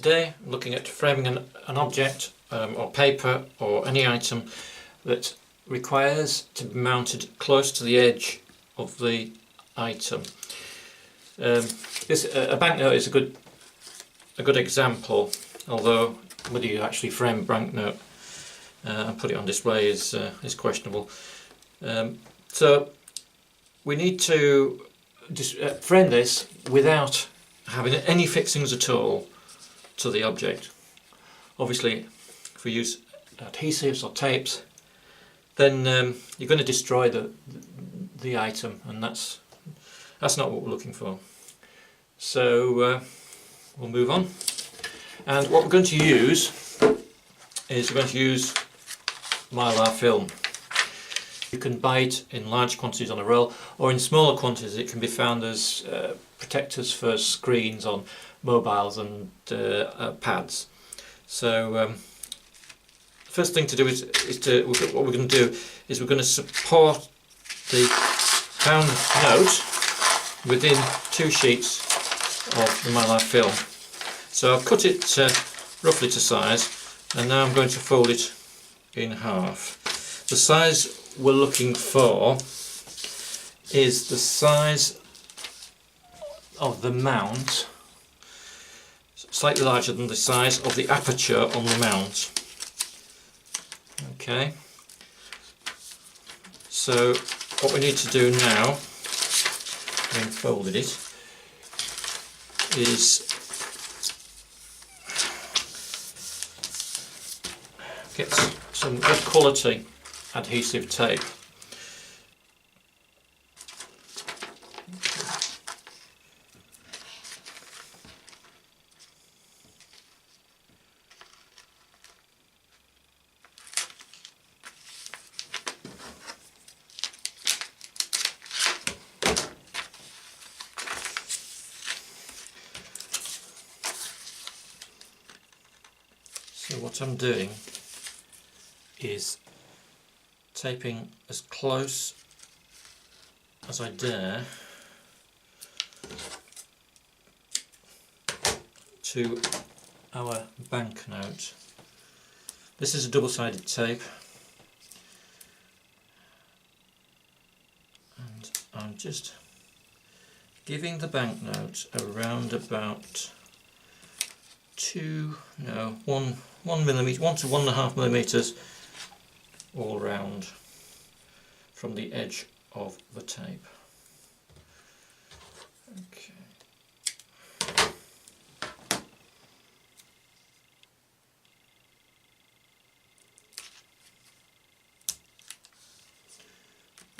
Today I'm looking at framing an object or paper or any item that requires to be mounted close to the edge of the item. A banknote is a good example, although whether you actually frame a banknote and put it on display is questionable. So we need to frame this without having any fixings at all to the object. Obviously, if we use adhesives or tapes, then you're going to destroy the item, and that's not what we're looking for. So we'll move on, and what we're going to use is mylar film. You can buy it in large quantities on a roll, or in smaller quantities it can be found as protectors for screens on mobiles and pads. So first thing to do is what we're going to do is we're going to support the pound note within 2 sheets of the mylar film. So I've cut it roughly to size, and now I'm going to fold it in half. The size we're looking for is the size of the mount, slightly larger than the size of the aperture on the mount. Okay, so what we need to do now, having folded it, is get some good quality adhesive tape. So what I'm doing is taping as close as I dare to our banknote. This is a double-sided tape, and I'm just giving the banknote around about 1 millimetre, 1 to 1.5 millimetres all round from the edge of the tape. Okay.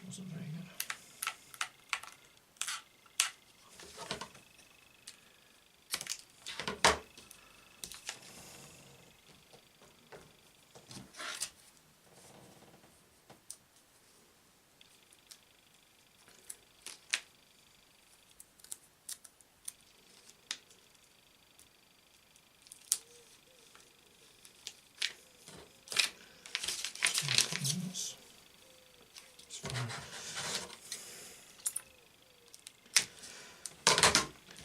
Wasn't very good.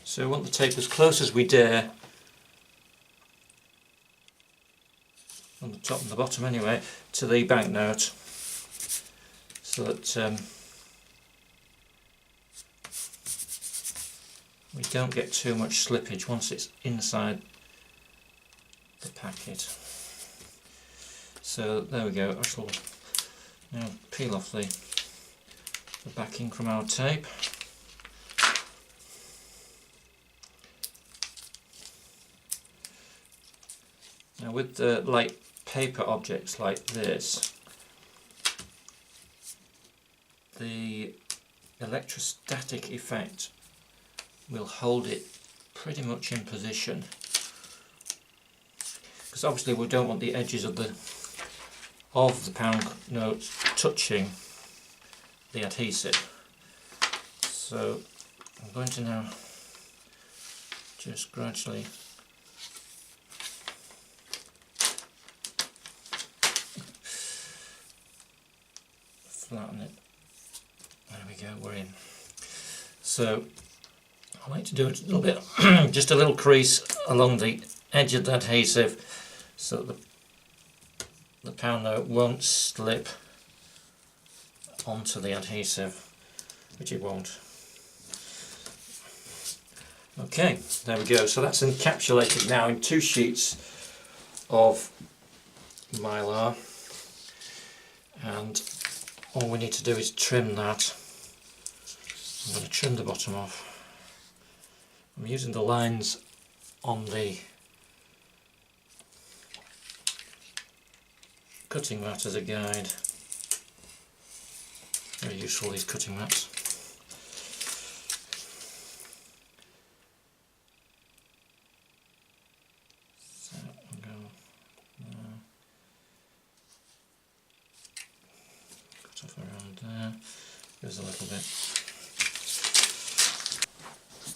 So we want the tape as close as we dare, on the top and the bottom anyway, to the banknote, so that we don't get too much slippage once it's inside the packet. So there we go. I shall now peel off the backing from our tape. Now with light paper objects like this, the electrostatic effect will hold it pretty much in position, because obviously we don't want the edges of the pound note touching the adhesive. So I'm going to now just gradually flatten it. There we go, we're in. So I like to do it a little bit, just a little crease along the edge of the adhesive so that the pound note won't slip onto the adhesive, which it won't. Okay, there we go. So that's encapsulated now in 2 sheets of mylar, and all we need to do is trim that. I'm going to trim the bottom off. I'm using the lines on the cutting mat as a guide. Very useful, these cutting mats. So I'll go there. Cut off around there. Gives a little bit.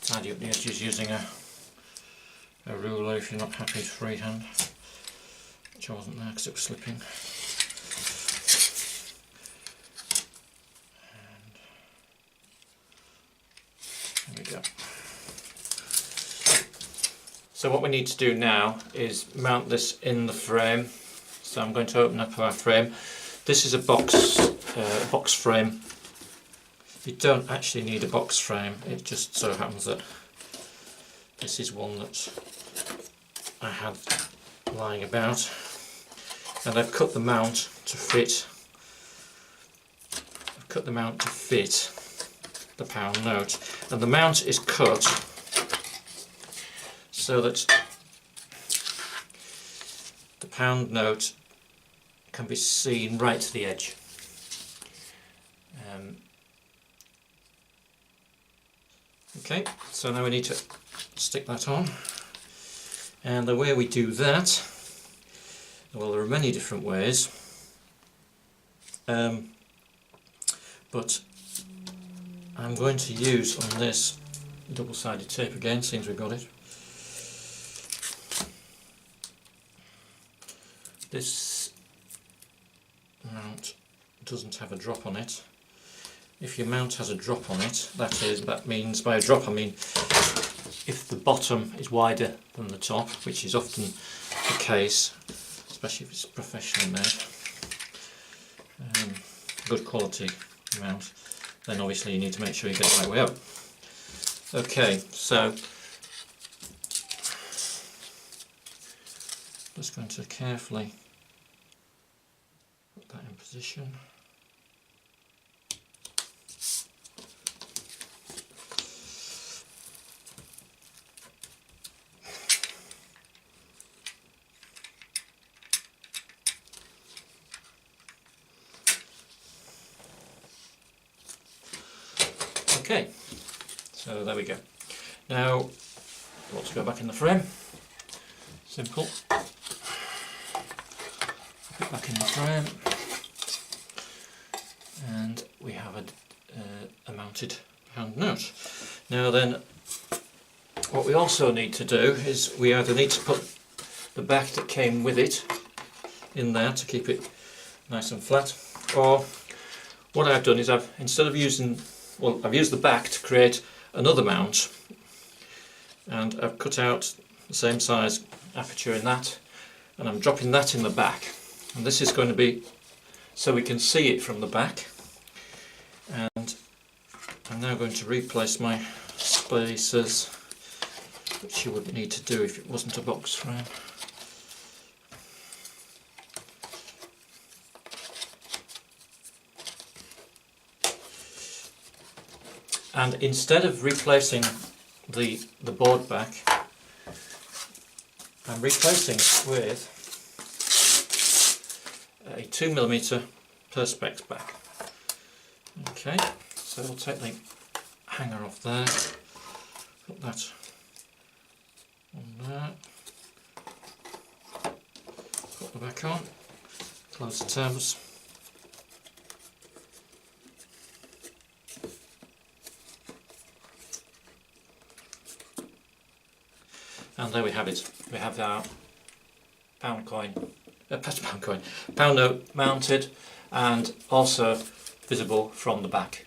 Tidy up the edges using a ruler if you're not happy to freehand, which I wasn't there because it was slipping. And there we go. So what we need to do now is mount this in the frame. So I'm going to open up our frame. This is a box frame. You don't actually need a box frame, it just so happens that this is one that I had lying about, and I've cut the mount to fit. I've cut the mount to fit the pound note, and the mount is cut so that the pound note can be seen right to the edge. Okay, so now we need to stick that on, and the way we do that, well, there are many different ways, but I'm going to use on this double-sided tape again, since we've got it. This mount doesn't have a drop on it. If your mount has a drop on it, that means, by a drop I mean if the bottom is wider than the top, which is often the case, especially if it's professionally made, good quality mount, then obviously you need to make sure you get the right way up. Okay, so just going to carefully put that in position. Okay, so there we go. Now, let's go back in the frame. Simple. Put it back in the frame, and we have a mounted pound note. Now then, what we also need to do is we either need to put the back that came with it in there to keep it nice and flat, or what I've done is I've used the back to create another mount, and I've cut out the same size aperture in that, and I'm dropping that in the back, and this is going to be so we can see it from the back. And I'm now going to replace my spacers, which you wouldn't need to do if it wasn't a box frame. And instead of replacing the board back, I'm replacing it with a 2mm Perspex back. Okay, so we'll take the hanger off there, put that on there, put the back on, close the tabs. And there we have it. We have our pound note mounted and also visible from the back.